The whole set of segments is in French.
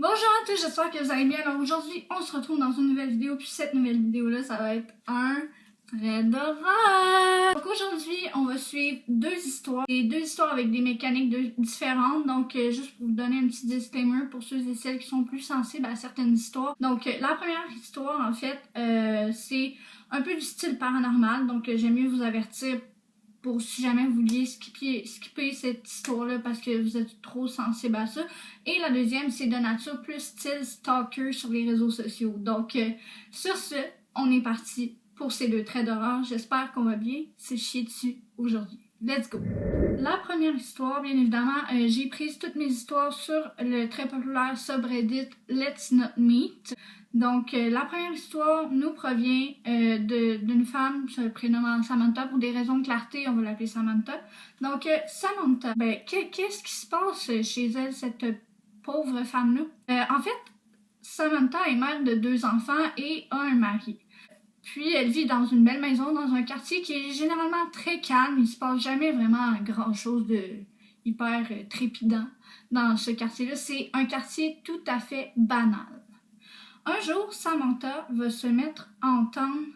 Bonjour à tous, j'espère que vous allez bien. Alors aujourd'hui, on se retrouve dans une nouvelle vidéo, puis cette nouvelle vidéo-là, ça va être un trait d'horreur. Donc aujourd'hui, on va suivre deux histoires avec des mécaniques différentes. Donc juste pour vous donner un petit disclaimer pour ceux et celles qui sont plus sensibles à certaines histoires. Donc la première histoire, en fait, c'est un peu du style paranormal. Donc j'aime mieux vous avertir pour si jamais vous vouliez skipper cette histoire-là parce que vous êtes trop sensible à ça. Et la deuxième, c'est de nature plus style stalker sur les réseaux sociaux. Donc, sur ce, on est parti pour ces deux traits d'horreur. J'espère qu'on va bien se chier dessus aujourd'hui. Let's go! La première histoire, bien évidemment, j'ai pris toutes mes histoires sur le très populaire subreddit Let's Not Meet. Donc, la première histoire nous provient d'une femme se prénommant Samantha. Pour des raisons de clarté, on va l'appeler Samantha. Donc, Samantha, qu'est-ce qui se passe chez elle, cette pauvre femme-là? En fait, Samantha est mère de 2 enfants et a un mari. Puis, elle vit dans une belle maison, dans un quartier qui est généralement très calme. Il se passe jamais vraiment grand-chose de hyper trépidant dans ce quartier-là. C'est un quartier tout à fait banal. Un jour, Samantha va se mettre à entendre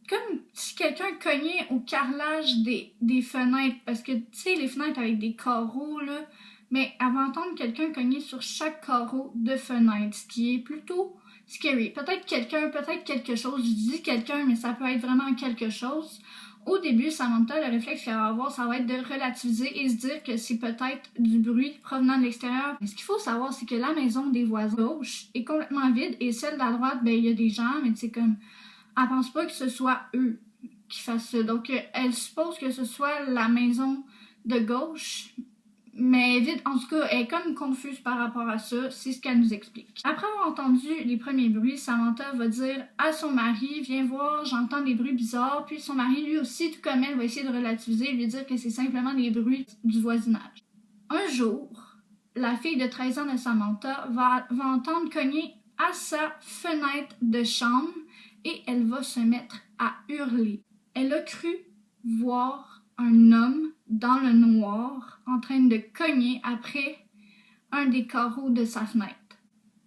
comme si quelqu'un cognait au carrelage des fenêtres. Parce que, tu sais, les fenêtres avec des carreaux, là, mais elle va entendre quelqu'un cogner sur chaque carreau de fenêtre, ce qui est plutôt scary. Peut-être quelqu'un, peut-être quelque chose. Je dis quelqu'un, mais ça peut être vraiment quelque chose. Au début, Samantha, le réflexe qu'elle va avoir, ça va être de relativiser et se dire que c'est peut-être du bruit provenant de l'extérieur. Mais ce qu'il faut savoir, c'est que la maison des voisins gauche est complètement vide et celle de la droite, il y a des gens, mais c'est comme, elle pense pas que ce soit eux qui fassent ça. Donc, elle suppose que ce soit la maison de gauche, mais vite, en tout cas, elle est comme confuse par rapport à ça, c'est ce qu'elle nous explique. Après avoir entendu les premiers bruits, Samantha va dire à son mari, viens voir, j'entends des bruits bizarres, puis son mari, lui aussi, tout comme elle, va essayer de relativiser et lui dire que c'est simplement des bruits du voisinage. Un jour, la fille de 13 ans de Samantha va entendre cogner à sa fenêtre de chambre et elle va se mettre à hurler. Elle a cru voir un homme dans le noir en train de cogner après un des carreaux de sa fenêtre.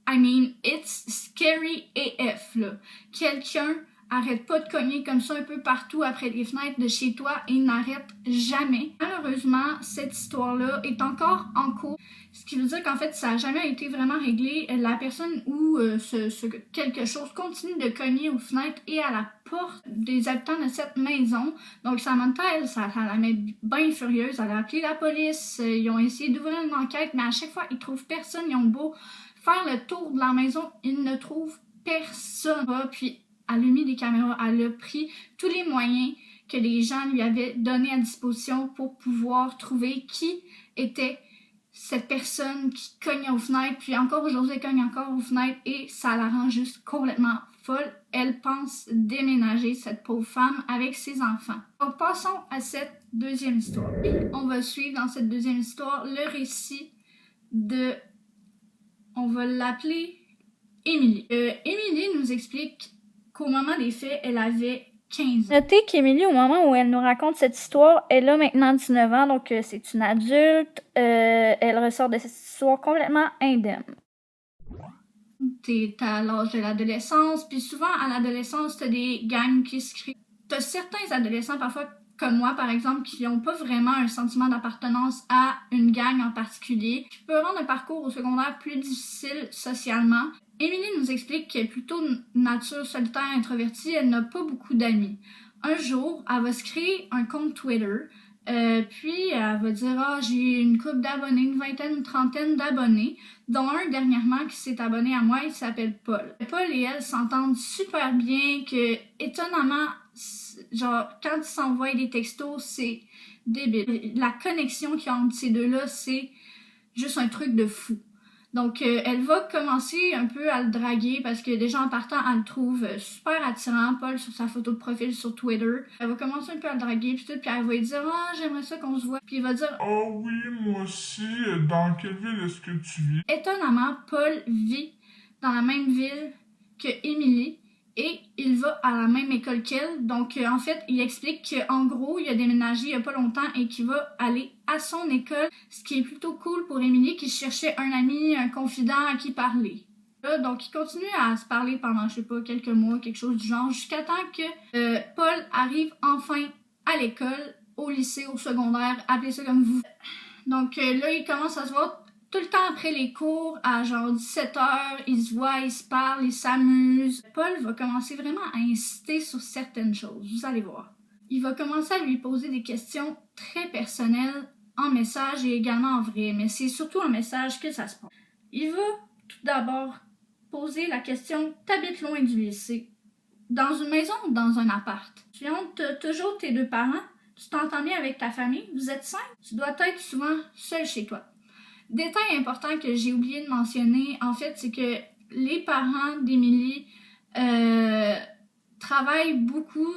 I mean, it's scary AF, là. Quelqu'un arrête pas de cogner comme ça un peu partout après les fenêtres de chez toi et n'arrête jamais. Malheureusement, cette histoire-là est encore en cours, ce qui veut dire qu'en fait, ça n'a jamais été vraiment réglé. La personne ou quelque chose continue de cogner aux fenêtres et à la porte des habitants de cette maison. Donc Samantha, elle, ça la met bien furieuse. Elle a appelé la police, ils ont essayé d'ouvrir une enquête, mais à chaque fois, ils trouvent personne. Ils ont beau faire le tour de la maison, ils ne trouvent personne. Puis elle a mis des caméras, elle a pris tous les moyens que les gens lui avaient donnés à disposition pour pouvoir trouver qui était cette personne qui cogne aux fenêtres. Puis encore aujourd'hui, elle cogne encore aux fenêtres et ça la rend juste complètement folle. Elle pense déménager, cette pauvre femme, avec ses enfants. Donc passons à cette deuxième histoire. Et on va suivre dans cette deuxième histoire le récit de... On va l'appeler Émilie. Émilie nous explique qu'au moment des faits, elle avait 15 ans. Notez qu'Émilie, au moment où elle nous raconte cette histoire, elle a maintenant 19 ans, donc c'est une adulte. Elle ressort de cette histoire complètement indemne. T'es à l'âge de l'adolescence, puis souvent à l'adolescence, t'as des gangs qui se créent. T'as certains adolescents, parfois comme moi par exemple, qui n'ont pas vraiment un sentiment d'appartenance à une gang en particulier, qui peut rendre un parcours au secondaire plus difficile socialement. Émilie nous explique qu'elle est plutôt nature solitaire introvertie, elle n'a pas beaucoup d'amis. Un jour, elle va se créer un compte Twitter, puis elle va dire « Ah, j'ai une couple d'abonnés, une vingtaine, une trentaine d'abonnés, dont un dernièrement qui s'est abonné à moi, il s'appelle Paul. » Paul et elle s'entendent super bien, que étonnamment, genre, quand ils s'envoient des textos, c'est débile. La connexion qu'il y a entre ces deux-là, c'est juste un truc de fou. Donc, elle va commencer un peu à le draguer parce que déjà en partant, elle le trouve super attirant, Paul, sur sa photo de profil sur Twitter. Elle va commencer un peu à le draguer, puis elle va lui dire « Ah, j'aimerais ça qu'on se voit. » Puis il va dire « Ah oui, moi aussi. Dans quelle ville est-ce que tu vis? » Étonnamment, Paul vit dans la même ville que Émilie et il va à la même école qu'elle. Donc, en fait, il explique qu'en gros, il a déménagé il y a pas longtemps et qu'il va aller à son école, ce qui est plutôt cool pour Emily qui cherchait un ami, un confident à qui parler. Là, donc, ils continuent à se parler pendant, je sais pas, quelques mois, quelque chose du genre, jusqu'à temps que Paul arrive enfin à l'école, au lycée, au secondaire, appelez ça comme vous. Donc, là, ils commencent à se voir tout le temps après les cours, à genre 17h, ils se voient, ils se parlent, ils s'amusent. Paul va commencer vraiment à insister sur certaines choses, vous allez voir. Il va commencer à lui poser des questions très personnelles en message et également en vrai, mais c'est surtout en message que ça se passe. Il va tout d'abord poser la question « T'habites loin du lycée? Dans une maison ou dans un appart? Tu hontes toujours tes deux parents? Tu t'entends bien avec ta famille? Vous êtes cinq? Tu dois être souvent seul chez toi. » Détail important que j'ai oublié de mentionner, en fait, c'est que les parents d'Emily travaillent beaucoup,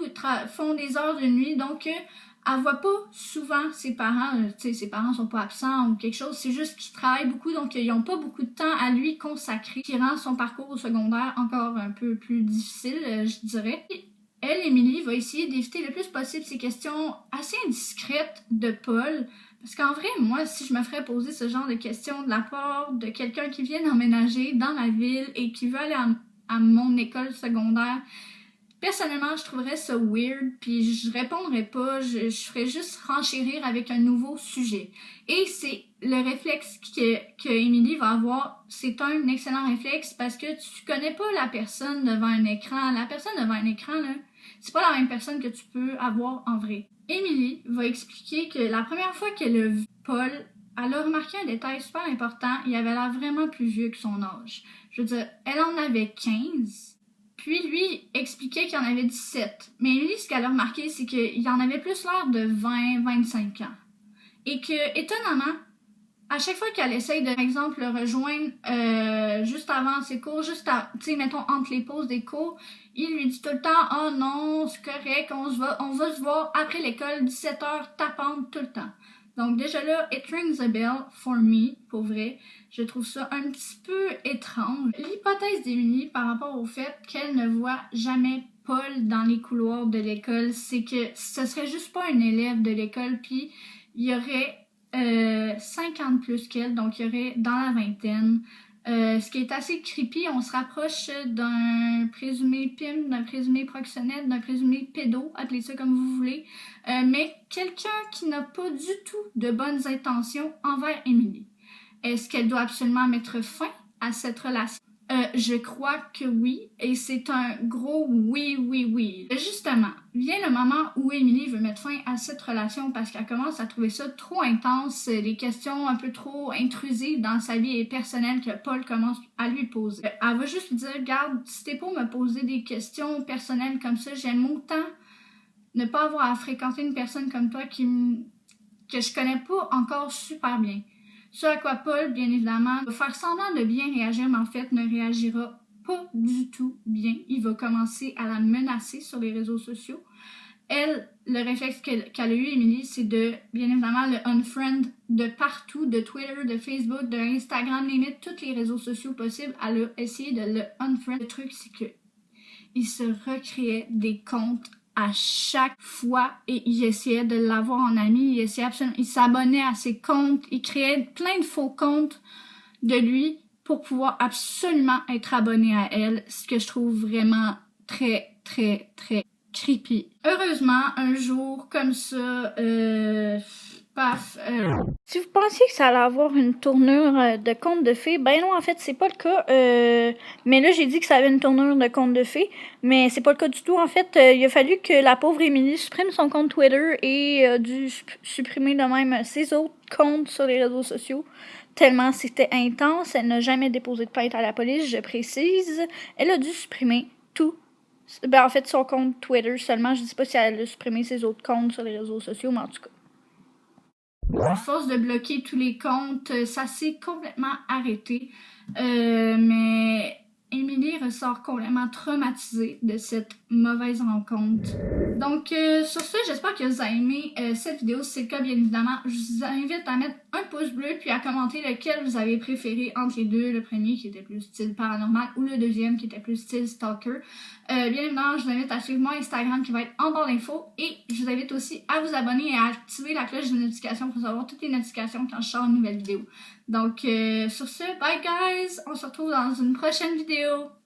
font des heures de nuit, donc elle voit pas souvent ses parents, ses parents sont pas absents ou quelque chose, c'est juste qu'ils travaillent beaucoup, donc ils ont pas beaucoup de temps à lui consacrer, qui rend son parcours au secondaire encore un peu plus difficile, je dirais. Elle, Emily, va essayer d'éviter le plus possible ces questions assez indiscrètes de Paul. Parce qu'en vrai, moi, si je me ferais poser ce genre de questions de la part de quelqu'un qui vient d'emménager dans la ville et qui veut aller à mon école secondaire, personnellement, je trouverais ça weird, puis je répondrais pas, je ferais juste renchérir avec un nouveau sujet. Et c'est le réflexe que Emily va avoir, c'est un excellent réflexe parce que tu connais pas la personne devant un écran. La personne devant un écran, là, c'est pas la même personne que tu peux avoir en vrai. Emily va expliquer que la première fois qu'elle a vu Paul, elle a remarqué un détail super important, il avait l'air vraiment plus vieux que son âge. Je veux dire, elle en avait 15, puis lui expliquait qu'il en avait 17. Mais Emily, ce qu'elle a remarqué, c'est qu'il en avait plus l'air de 20-25 ans. Et que, étonnamment, à chaque fois qu'elle essaye de, par exemple, le rejoindre juste avant ses cours, tu sais, mettons, entre les pauses des cours, il lui dit tout le temps « Oh non, c'est correct, on va se voir après l'école, 17h, tapante tout le temps. » Donc déjà là, it rings a bell for me, pour vrai. Je trouve ça un petit peu étrange. L'hypothèse d'Emily par rapport au fait qu'elle ne voit jamais Paul dans les couloirs de l'école, c'est que ce serait juste pas un élève de l'école, puis il y aurait 50 plus qu'elle, donc il y aurait dans la vingtaine. Ce qui est assez creepy, on se rapproche d'un présumé pimp, d'un présumé proxénète, d'un présumé pédo, appelez ça comme vous voulez, mais quelqu'un qui n'a pas du tout de bonnes intentions envers Emily. Est-ce qu'elle doit absolument mettre fin à cette relation? Je crois que oui, et c'est un gros oui. Justement, vient le moment où Emily veut mettre fin à cette relation parce qu'elle commence à trouver ça trop intense, les questions un peu trop intrusives dans sa vie personnelle que Paul commence à lui poser. Elle va juste lui dire, regarde, si t'es pour me poser des questions personnelles comme ça, j'aime autant ne pas avoir à fréquenter une personne comme toi que je connais pas encore super bien. Ce à quoi Paul, bien évidemment, va faire semblant de bien réagir, mais en fait ne réagira pas du tout bien. Il va commencer à la menacer sur les réseaux sociaux. Elle, le réflexe qu'elle a eu, Emily, c'est de, bien évidemment, le unfriend de partout, de Twitter, de Facebook, de Instagram, limite, tous les réseaux sociaux possibles. Elle a essayé de le unfriend. Le truc, c'est que il se recréait des comptes à chaque fois et il essayait de l'avoir en ami, il s'abonnait à ses comptes, il créait plein de faux comptes de lui pour pouvoir absolument être abonné à elle, ce que je trouve vraiment très creepy. Heureusement, un jour comme ça, Si vous pensiez que ça allait avoir une tournure de conte de fées, ben non, en fait, c'est pas le cas. Mais là, j'ai dit que ça avait une tournure de conte de fées, mais c'est pas le cas du tout. En fait, il a fallu que la pauvre Emily supprime son compte Twitter et a dû supprimer de même ses autres comptes sur les réseaux sociaux. Tellement c'était intense. Elle n'a jamais déposé de plainte à la police, je précise. Elle a dû supprimer tout. Ben, en fait, son compte Twitter seulement. Je dis pas si elle a supprimé ses autres comptes sur les réseaux sociaux, mais en tout cas. À force de bloquer tous les comptes, ça s'est complètement arrêté. Mais Emily ressort complètement traumatisée de cette mauvaise rencontre. Donc, sur ce, j'espère que vous avez aimé cette vidéo. Si c'est le cas, bien évidemment, je vous invite à mettre un pouce bleu puis à commenter lequel vous avez préféré entre les deux. Le premier qui était plus style paranormal ou le deuxième qui était plus style stalker. Bien évidemment, je vous invite à suivre mon Instagram qui va être en barre d'infos et je vous invite aussi à vous abonner et à activer la cloche de notification pour recevoir toutes les notifications quand je sors une nouvelle vidéo. Donc, sur ce, bye guys! On se retrouve dans une prochaine vidéo.